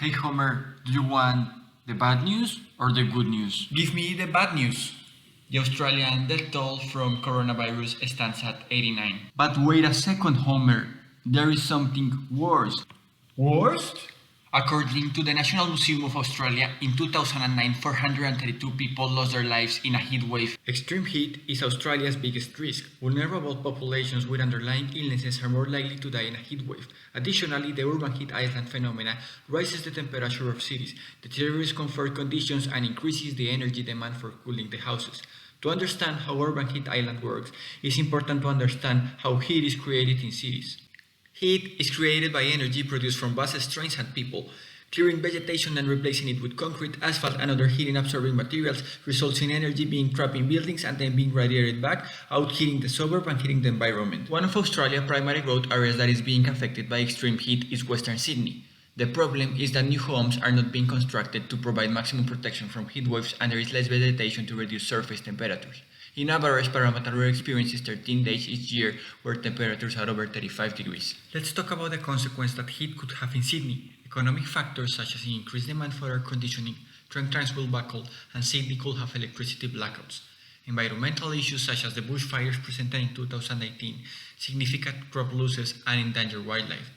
Hey Homer, do you want the bad news or the good news? Give me the bad news. The Australian death toll from coronavirus stands at 89. But wait a second, Homer. There is something worse. Worst? According to the National Museum of Australia, in 2009, 432 people lost their lives in a heat wave. Extreme heat is Australia's biggest risk. Vulnerable populations with underlying illnesses are more likely to die in a heat wave. Additionally, the urban heat island phenomena raises the temperature of cities, deteriorates comfort conditions, and increases the energy demand for cooling the houses. To understand how urban heat island works, it's important to understand how heat is created in cities. Heat is created by energy produced from buses, trains, and people. Clearing vegetation and replacing it with concrete, asphalt, and other heat-absorbing materials results in energy being trapped in buildings and then being radiated back out, heating the suburb and heating the environment. One of Australia's primary growth areas that is being affected by extreme heat is Western Sydney. The problem is that new homes are not being constructed to provide maximum protection from heat waves, and there is less vegetation to reduce surface temperatures. In average, Parramatta experiences 13 days each year where temperatures are over 35 degrees. Let's talk about the consequence that heat could have in Sydney. Economic factors such as increased demand for air conditioning, trains will buckle, and Sydney could have electricity blackouts. Environmental issues such as the bushfires presented in 2018, significant crop losses, and endangered wildlife.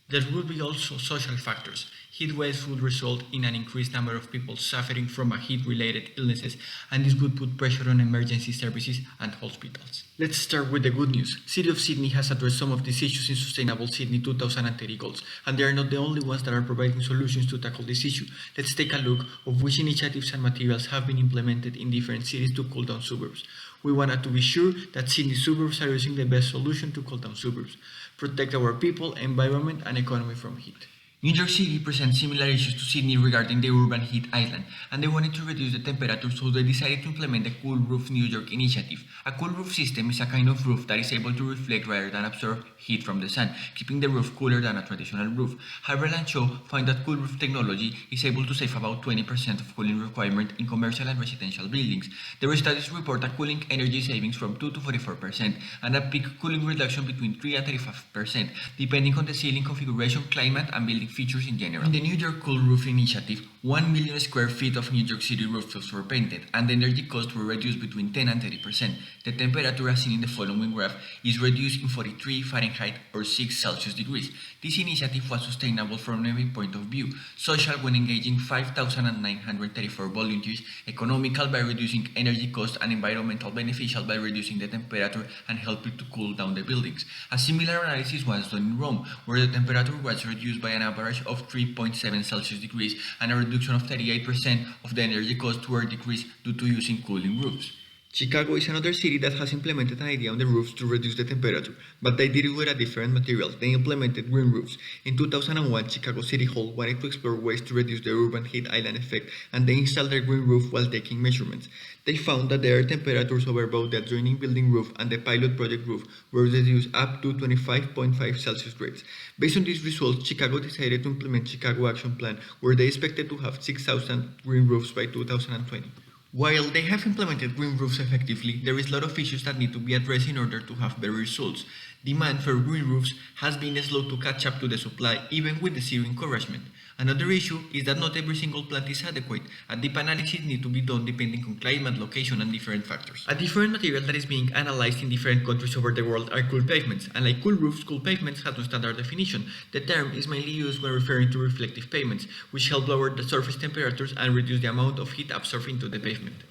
There will be also social factors. Heat waves would result in an increased number of people suffering from heat-related illnesses, and this would put pressure on emergency services and hospitals. Let's start with the good news. City of Sydney has addressed some of these issues in Sustainable Sydney 2030 goals, and they are not the only ones that are providing solutions to tackle this issue. Let's take a look of which initiatives and materials have been implemented in different cities to cool down suburbs. We wanted to be sure that Sydney suburbs are using the best solution to cool down suburbs, protect our people, environment, and economy from heat. New York City presents similar issues to Sydney regarding the urban heat island, and they wanted to reduce the temperature, so they decided to implement the Cool Roof New York initiative. A cool roof system is a kind of roof that is able to reflect rather than absorb heat from the sun, keeping the roof cooler than a traditional roof. Harvell and Shaw find that cool roof technology is able to save about 20% of cooling requirement in commercial and residential buildings. Their studies report a cooling energy savings from 2 to 44% and a peak cooling reduction between 3 and 35%, depending on the ceiling configuration, climate, and building features in general. In the New York Cool Roof Initiative, 1 million square feet of New York City rooftops were painted, and the energy costs were reduced between 10 and 30%. The temperature, as seen in the following graph, is reduced in 43 Fahrenheit or 6 Celsius degrees. This initiative was sustainable from every point of view: social when engaging 5,934 volunteers, economical by reducing energy costs, and environmental beneficial by reducing the temperature and helping to cool down the buildings. A similar analysis was done in Rome, where the temperature was reduced by an average of 3.7 Celsius degrees, and a reduction of 38% of the energy costs were decreased due to using cooling roofs. Chicago is another city that has implemented an idea on the roofs to reduce the temperature, but they did it with a different material. They implemented green roofs. In 2001, Chicago City Hall wanted to explore ways to reduce the urban heat island effect, and they installed their green roof while taking measurements. They found that the air temperatures over both the adjoining building roof and the pilot project roof were reduced up to 25.5 Celsius grades. Based on these results, Chicago decided to implement Chicago Action Plan, where they expected to have 6,000 green roofs by 2020. While they have implemented green roofs effectively, there is a lot of issues that need to be addressed in order to have better results. Demand for green roofs has been slow to catch up to the supply, even with the zero encouragement. Another issue is that not every single plant is adequate. A deep analysis needs to be done depending on climate, location, and different factors. A different material that is being analyzed in different countries over the world are cool pavements. Unlike cool roofs, cool pavements have no standard definition. The term is mainly used when referring to reflective pavements, which help lower the surface temperatures and reduce the amount of heat absorbed into the pavement.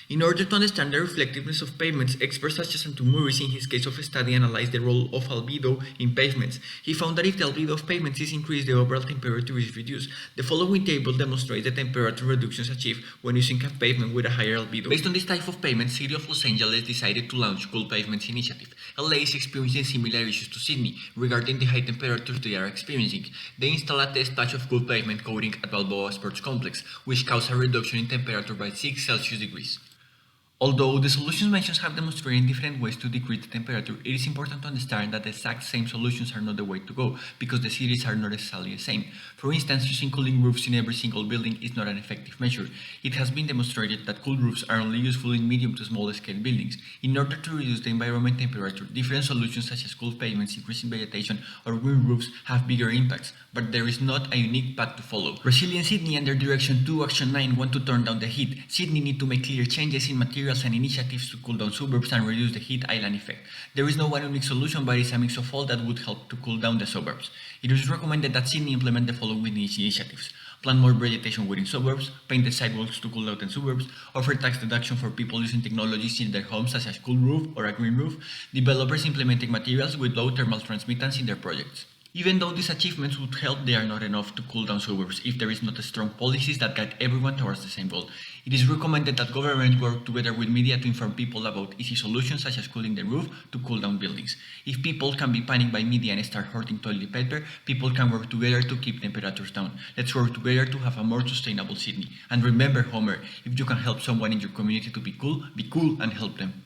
In order to understand the reflectiveness of pavements, experts such as Anton Murris in his case of study analyzed the role of albedo in pavements. He found that if the albedo of pavements is increased, the overall temperature is reduced. The following table demonstrates the temperature reductions achieved when using a pavement with a higher albedo. Based on this type of pavement, City of Los Angeles decided to launch Cool Pavements Initiative. LA is experiencing similar issues to Sydney regarding the high temperatures they are experiencing. They installed a test patch of cool pavement coating at Balboa Sports Complex, which caused a reduction in temperature by 6 Celsius degrees. Although the solutions mentioned have demonstrated different ways to decrease the temperature, it is important to understand that the exact same solutions are not the way to go, because the cities are not necessarily the same. For instance, using cooling roofs in every single building is not an effective measure. It has been demonstrated that cool roofs are only useful in medium to small scale buildings. In order to reduce the environment temperature, different solutions such as cool pavements, increasing vegetation, or green roofs have bigger impacts, but there is not a unique path to follow. Resilient Sydney under Direction 2 Action 9 want to turn down the heat. Sydney need to make clear changes in materials and initiatives to cool down suburbs and reduce the heat island effect. There is no one unique solution, but it is a mix of all that would help to cool down the suburbs. It is recommended that Sydney implement the following initiatives: plant more vegetation within suburbs, paint the sidewalks to cool down the suburbs, offer tax deduction for people using technologies in their homes such as cool roof or a green roof, developers implementing materials with low thermal transmittance in their projects. Even though these achievements would help, they are not enough to cool down suburbs if there is not strong policies that guide everyone towards the same goal. It is recommended that governments work together with media to inform people about easy solutions such as cooling the roof to cool down buildings. If people can be panicked by media and start hoarding toilet paper, people can work together to keep temperatures down. Let's work together to have a more sustainable Sydney. And remember, Homer, if you can help someone in your community to be cool and help them.